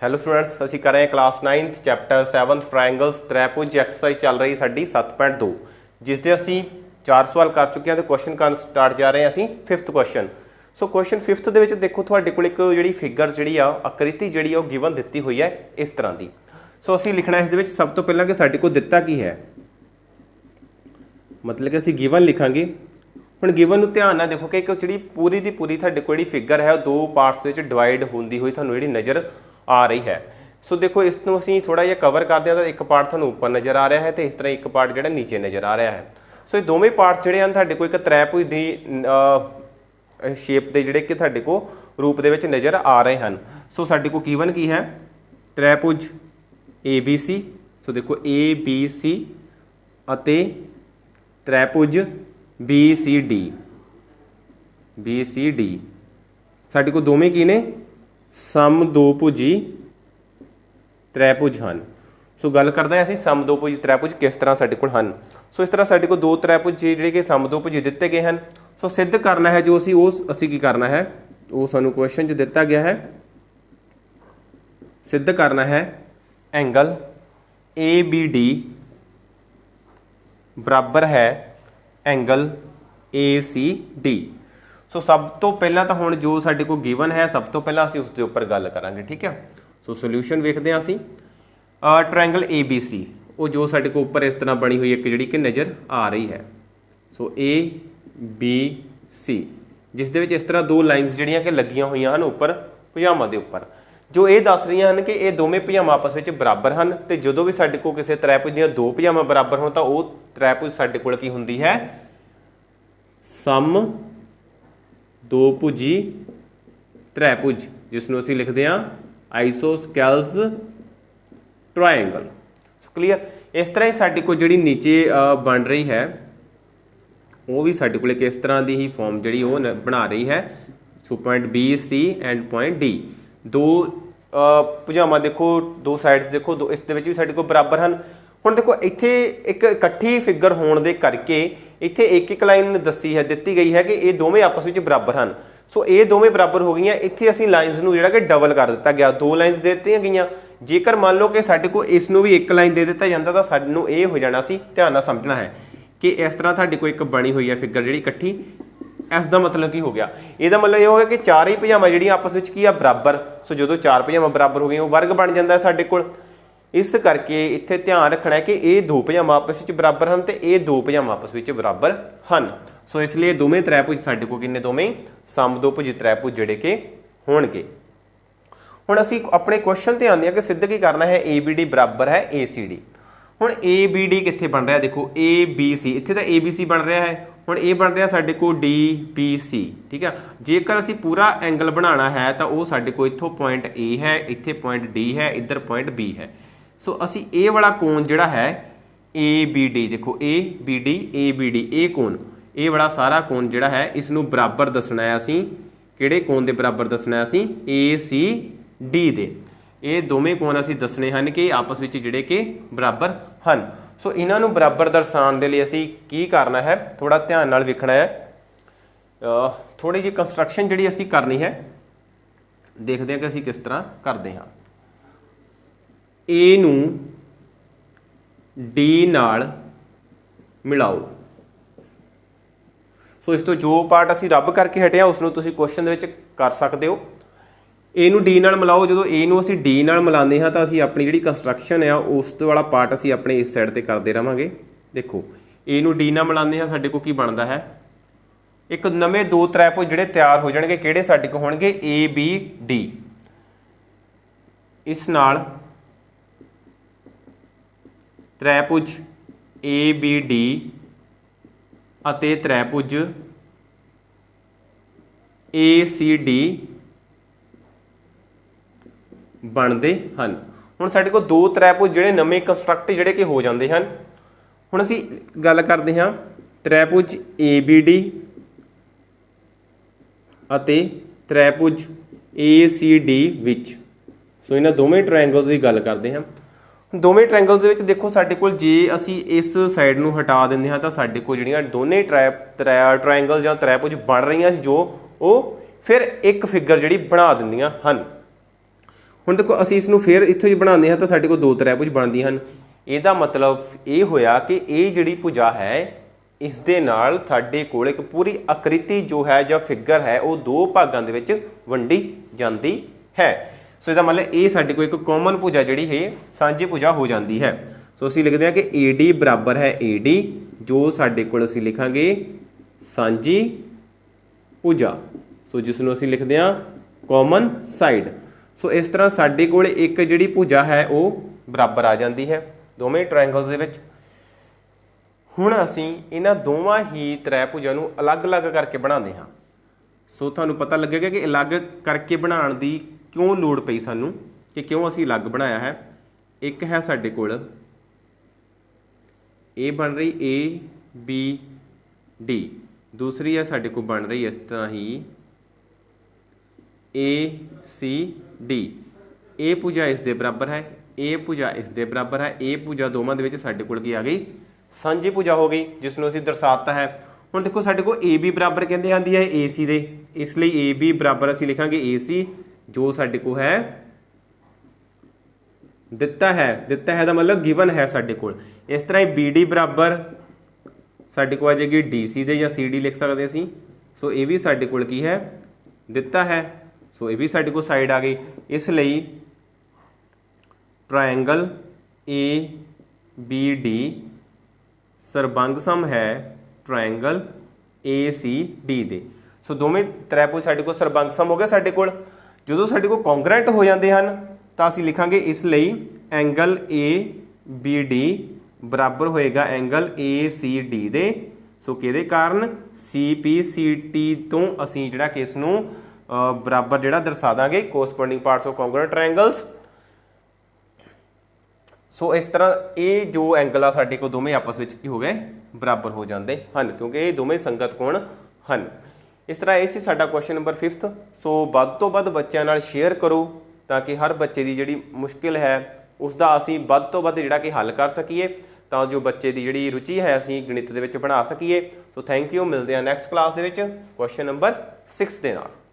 Hello students, असीं कर रहे हैं class 9th chapter 7th triangles त्रिभुज एक्सरसाइज चल रही साडी 7.2 जिसके असीं 4 सवाल कर चुके हैं तो क्वेश्चन करन स्टार्ट जा रहे हैं असीं 5th question. So question 5th दे विच देखो तुहाडे कोल एक जिहड़ी फिगर जिहड़ी आ आकृति जिहड़ी आ गिवन दित्ती हुई है इस तरह की। सो असीं लिखना इस दे विच सब तो पहलां कि साडे कोल दित्ता की है, मतलब कि असीं गिवन लिखांगे। हुण गिवन नूं ध्यान नाल देखो कि एक जिहड़ी पूरी दी पूरी तुहाडे कोल जिहड़ी फिगर है दो पार्ट्स विच डिवाइड होंदी हुई तुहानूं जिहड़ी नज़र आ रही है। सो देखो इसनूं असीं थोड़ा जिहा कवर करते हैं तो एक पार्ट तुहानूं उपर नज़र आ रहा है तो इस तरह एक पार्ट जिहड़ा नीचे नज़र आ रहा है। सो ये दोवें पार्ट्स जिहड़े हैं तुहाडे कोल एक त्रिभुज दी शेप दे जिहड़े कि तुहाडे कोल रूप दे विच नज़र आ रहे हैं। सो साडे कोल गिवन की है त्रिभुज ABC। सो देखो ABC अते त्रिभुज BCD साडे कोल दोवें की ने समदोभुजी त्रिभुज हैं। सो गल करते हैं असीं समदोभुजी त्रिभुज किस तरह साडे कोल हैं। सो इस तरह साडे कोल दो त्रिभुज जिहड़े कि समदोभुजी दिते गए हैं। सो सिद्ध करना है जो असीं की करना है वो सानूं क्वेश्चन च दिता गया है। सिद्ध करना है एंगल ABD बराबर है एंगल ACD। सो सब तो पहला तो हुण जो साडे कोल गिवन है सब तो पहला असीं उसके उपर गल करांगे, ठीक है। सो सोल्यूशन वेखते हैं असीं ट्रायंगल ABC वो जो साडे कोल उपर इस तरह बनी हुई एक जिहड़ी कि नज़र आ रही है। सो ABC जिस दे विच इस तरह दो लाइनस जिहड़ियां कि लगियां हुई हैं उपर भुजावां दे उपर जो ये दस रही हैं कि ये दोवें भुजावां आपस में बराबर हैं तो जदों भी साडे कोल किसी त्रिभुज दीयां दो भुजावां बराबर होण तां वो त्रिभुज साडे कोल की हुंदी है समदोभुजी त्रिभुज जिसनूं असीं लिखदे हां आइसोस्केल्स ट्रायंगल। क्लीयर। इस तरह ही साडे कोल जिहड़ी नीचे बन रही है वो भी साडे कोल इस तरह की ही फॉर्म जिहड़ी वो बना रही है। So point BC and point D दो भुजावां देखो दो साइड्स देखो दो इस दे विच भी साडे कोल बराबर हैं। हुण देखो इत्थे एक इकट्ठी फिगर होण दे करके इत्थे एक एक लाइन दसी है दित्ती गई है कि ये दोवें आपस में बराबर हैं। सो ये दोवें बराबर हो गई। इत्थे असीं लाइनस नूं जिहड़ा कि डबल कर दिता गया, दो लाइनस दे दित्तियां गईयां। जेकर मान लो कि साडे कोल इस नूं भी एक लाइन दे दिता जांदा तां सानूं ये हो जाना सी, ध्यान नाल समझना है कि इस तरह तुहाडे कोल एक बनी हुई है फिगर जिहड़ी इकट्ठी। इसका मतलब की हो गया, इसका मतलब ये हो गया कि चार ही भुजावां जिहड़ियां आपस में की आ बराबर। सो जो चार भुजावां बराबर हो गई वो वर्ग बन जाता है साडे कोल। इस करके इत्थे ध्यान रखना है कि ये दो भुजावां आपस में बराबर हैं तो ये दो भुजावां आपस में बराबर हैं। सो इसलिए दोवें त्रिभुज साडे कोल किन्ने दोवें समदोभुजी त्रिभुज जिहड़े कि होणगे। हुण असीं अपने क्वेश्चन ते आंदे हां कि सिद्ध की करना है ABD बराबर है ACD। हुण ABD कित्थे बन रहा देखो ABC इत्थे तां ABC बन रहा है। हुण ये बन रहा साडे कोल DBC, ठीक है। जेकर असीं पूरा एंगल बनाना है तो वो साडे कोल इत्थों पॉइंट A है, इत्थे पॉइंट D है, इधर पॉइंट B है। सो असीं ये वाला कोण जिहड़ा है ABD देखो ABD ये कोण ये वाला सारा कोण जिहड़ा है इसनूं बराबर दसना है। असीं किहड़े कोण दे बराबर दसना है असीं ACD दे। ये दोवें कोण असीं दसने हैं कि आपस में जिहड़े कि बराबर हैं। सो इन्हां नूं बराबर दर्शाउण दे लई असीं की करना है, थोड़ा ध्यान नाल वेखना है। थोड़ी जी कंस्ट्रक्शन जिहड़ी असीं करनी है देखते हैं कि असीं किस तरह करते हैं। A नूं D नाल मिलाओ। सो इस तो जो पार्ट असीं रब करके हटे हैं उसनूं तुसीं क्वेश्चन दे विच कर सकते हो। ए नूं D नाल मिलाओ, जो ए नूं असीं D नाल मिलाते हैं तो असीं अपनी जिहड़ी कंस्ट्रक्शन है उस वाला पार्ट असीं अपने इस साइड ते करते रहांगे। देखो ए नूं D नाल मिलाते हैं साडे कोल की बनदा है एक नवे दो त्रिभुज जिहड़े तैयार हो जाणगे। किहड़े साडे कोल होणगे ABD। इस नाल त्रिभुज ABD अते त्रिभुज ACD बनते हैं। हुण साडे कोल दो त्रिभुज जिहड़े नवे कंस्ट्रक्ट जिहड़े कि हो जाते हैं। हुण असीं गल करते हैं त्रिभुज ABD अते त्रिभुज ACD विच। सो इन्हां दोवें ट्रायंगल्स की गल करते हैं। दोवें ट्रायंगल्स दे विच देखो साडे कोल जे असीं इस साइड नूं हटा दिंदे हां तां साडे कोल जिहड़ियां दोने ट्रायंगल जां त्रिभुज बन रहीआं जो वो फिर एक फिगर जिहड़ी बना दिंदियां हन। ਹੁਣ ਦੇਖੋ ਅਸੀਂ ਇਸ ਨੂੰ ਫਿਰ ਇੱਥੋਂ ਹੀ ਬਣਾਉਂਦੇ ਹਾਂ ਤਾਂ ਸਾਡੇ ਕੋਲ 2 ਤ੍ਰੈਭੁਜ ਬਣਦੀਆਂ ਹਨ। ਇਹਦਾ ਮਤਲਬ ਇਹ ਹੋਇਆ ਕਿ ਇਹ ਜਿਹੜੀ ਭੁਜਾ ਹੈ ਇਸ ਦੇ ਨਾਲ ਸਾਡੇ ਕੋਲ ਇੱਕ ਪੂਰੀ ਆਕ੍ਰਿਤੀ ਜੋ ਹੈ ਜਾਂ ਫਿਗਰ ਹੈ ਉਹ 2 ਭਾਗਾਂ ਦੇ ਵਿੱਚ ਵੰਡੀ ਜਾਂਦੀ ਹੈ। ਸੋ ਇਹਦਾ ਮਤਲਬ ਇਹ ਸਾਡੇ ਕੋਲ ਇੱਕ ਕਾਮਨ ਭੁਜਾ ਜਿਹੜੀ ਹੈ ਸਾਂਝੀ ਭੁਜਾ ਹੋ ਜਾਂਦੀ ਹੈ। ਸੋ ਅਸੀਂ ਲਿਖਦੇ ਹਾਂ ਕਿ AD ਬਰਾਬਰ ਹੈ AD, ਜੋ ਸਾਡੇ ਕੋਲ ਅਸੀਂ ਲਿਖਾਂਗੇ ਸਾਂਝੀ ਭੁਜਾ। ਸੋ ਜਿਸ ਨੂੰ ਅਸੀਂ ਲਿਖਦੇ ਹਾਂ ਕਾਮਨ ਸਾਈਡ। ਸੋ ਇਸ ਤਰ੍ਹਾਂ ਸਾਡੇ ਕੋਲ ਇੱਕ ਜਿਹੜੀ ਭੁਜਾ ਹੈ ਉਹ ਬਰਾਬਰ ਆ ਜਾਂਦੀ ਹੈ ਦੋਵੇਂ ਟ੍ਰਾਇੰਗਲਸ ਦੇ ਵਿੱਚ। ਹੁਣ ਅਸੀਂ ਇਹਨਾਂ ਦੋਵਾਂ ਹੀ ਤ੍ਰੈਭੁਜਾਂ ਨੂੰ ਅਲੱਗ-ਅਲੱਗ ਕਰਕੇ ਬਣਾਉਂਦੇ ਹਾਂ। ਸੋ ਤੁਹਾਨੂੰ ਪਤਾ ਲੱਗੇਗਾ ਕਿ ਅਲੱਗ ਕਰਕੇ ਬਣਾਉਣ ਦੀ ਕਿਉਂ ਲੋੜ ਪਈ ਸਾਨੂੰ, ਕਿ ਕਿਉਂ ਅਸੀਂ ਅਲੱਗ ਬਣਾਇਆ ਹੈ। ਇੱਕ ਹੈ ਸਾਡੇ ਕੋਲ ਇਹ ਬਣ ਰਹੀ ABD, ਦੂਸਰੀ ਹੈ ਸਾਡੇ ਕੋਲ ਬਣ ਰਹੀ ਇਸ ਤਰ੍ਹਾਂ ਹੀ ACD। ਇਹ ਭੁਜਾ ਇਸ ਦੇ ਬਰਾਬਰ ਹੈ, ਇਹ ਭੁਜਾ ਇਸ ਦੇ ਬਰਾਬਰ ਹੈ। ਇਹ ਭੁਜਾ ਦੋਵਾਂ ਦੇ ਵਿੱਚ ਸਾਡੇ ਕੋਲ ਕੀ ਆ ਗਈ, ਸਾਂਝੀ ਭੁਜਾ ਹੋ ਗਈ, ਜਿਸ ਨੂੰ ਅਸੀਂ ਦਰਸਾਤਾ ਹੈ। ਹੁਣ ਦੇਖੋ ਸਾਡੇ ਕੋਲ AB ਬਰਾਬਰ ਕਹਿੰਦੇ ਆਉਂਦੀ ਹੈ AC ਦੇ, ਇਸ ਲਈ AB ਬਰਾਬਰ ਅਸੀਂ ਲਿਖਾਂਗੇ AC, ਜੋ ਸਾਡੇ ਕੋਲ ਹੈ ਦਿੱਤਾ ਹੈ ਦਾ ਮਤਲਬ ਗਿਵਨ ਹੈ ਸਾਡੇ ਕੋਲ। ਇਸ ਤਰ੍ਹਾਂ ਹੀ BD ਬਰਾਬਰ ਸਾਡੇ ਕੋਲ ਆ ਜਾਏਗੀ DC ਦੇ, ਜਾਂ CD ਲਿਖ ਸਕਦੇ ਅਸੀਂ। ਸੋ ਇਹ ਵੀ ਸਾਡੇ ਕੋਲ ਕੀ ਹੈ, ਦਿੱਤਾ ਹੈ। ਸੋ ਇਹ ਵੀ ਸਾਡੇ ਕੋਲ ਸਾਈਡ ਆ ਗਈ। ਇਸ ਲਈ ਟ੍ਰਾਇੰਗਲ ABD ਸਰਬੰਗ ਸਮ ਹੈ ਟ੍ਰਾਇੰਗਲ ACD ਦੇ। ਸੋ ਦੋਵੇਂ ਤ੍ਰੈਭੁਜ ਸਾਡੇ ਕੋਲ ਸਰਬੰਗ ਸਮ ਹੋ ਗਿਆ। ਸਾਡੇ ਕੋਲ ਜਦੋਂ ਸਾਡੇ ਕੋਲ ਕੌਂਗਰੈਂਟ ਹੋ ਜਾਂਦੇ ਹਨ ਤਾਂ ਅਸੀਂ ਲਿਖਾਂਗੇ ਇਸ ਲਈ ਐਂਗਲ ABD ਬਰਾਬਰ ਹੋਏਗਾ ਐਂਗਲ ACD ਦੇ। ਸੋ ਕਿਹਦੇ ਕਾਰਨ, CPCT ਤੋਂ ਅਸੀਂ ਜਿਹੜਾ ਕਿ ਇਸ ਨੂੰ ਬਰਾਬਰ ਜਿਹੜਾ ਦਰਸਾ ਦਾਂਗੇ ਕੋਰਸਪੋਂਡਿੰਗ ਪਾਰਟਸ ਆਫ ਕੌਂਗਰੂਐਂਟ ਟ੍ਰਾਇੰਗਲਸ। ਸੋ ਇਸ ਤਰ੍ਹਾਂ ਇਹ ਜੋ ਐਂਗਲ ਆ ਸਾਡੇ ਕੋਲ ਦੋਵੇਂ ਆਪਸ ਵਿੱਚ ਕੀ ਹੋ ਗਏ, ਬਰਾਬਰ ਹੋ ਜਾਂਦੇ ਹਨ, ਕਿਉਂਕਿ ਇਹ ਦੋਵੇਂ ਸੰਗਤ ਕੋਣ ਹਨ। ਇਸ ਤਰ੍ਹਾਂ ਇਹ ਸੀ ਸਾਡਾ ਕੁਐਸਚਨ ਨੰਬਰ 5th। ਸੋ ਵੱਧ ਤੋਂ ਵੱਧ ਬੱਚਿਆਂ ਨਾਲ ਸ਼ੇਅਰ ਕਰੋ ਤਾਂ ਕਿ ਹਰ ਬੱਚੇ ਦੀ ਜਿਹੜੀ ਮੁਸ਼ਕਿਲ ਹੈ ਉਸ ਦਾ ਅਸੀਂ ਵੱਧ ਤੋਂ ਵੱਧ ਜਿਹੜਾ ਕਿ ਹੱਲ ਕਰ ਸਕੀਏ, ਤਾਂ ਜੋ ਬੱਚੇ ਦੀ ਜਿਹੜੀ ਰੁਚੀ ਹੈ ਅਸੀਂ ਗਣਿਤ ਦੇ ਵਿੱਚ ਬਣਾ ਸਕੀਏ। ਸੋ ਥੈਂਕ ਯੂ, ਮਿਲਦੇ ਹਾਂ ਨੈਕਸਟ ਕਲਾਸ ਦੇ ਵਿੱਚ ਕੁਐਸਚਨ ਨੰਬਰ 6 ਦੇ ਨਾਲ।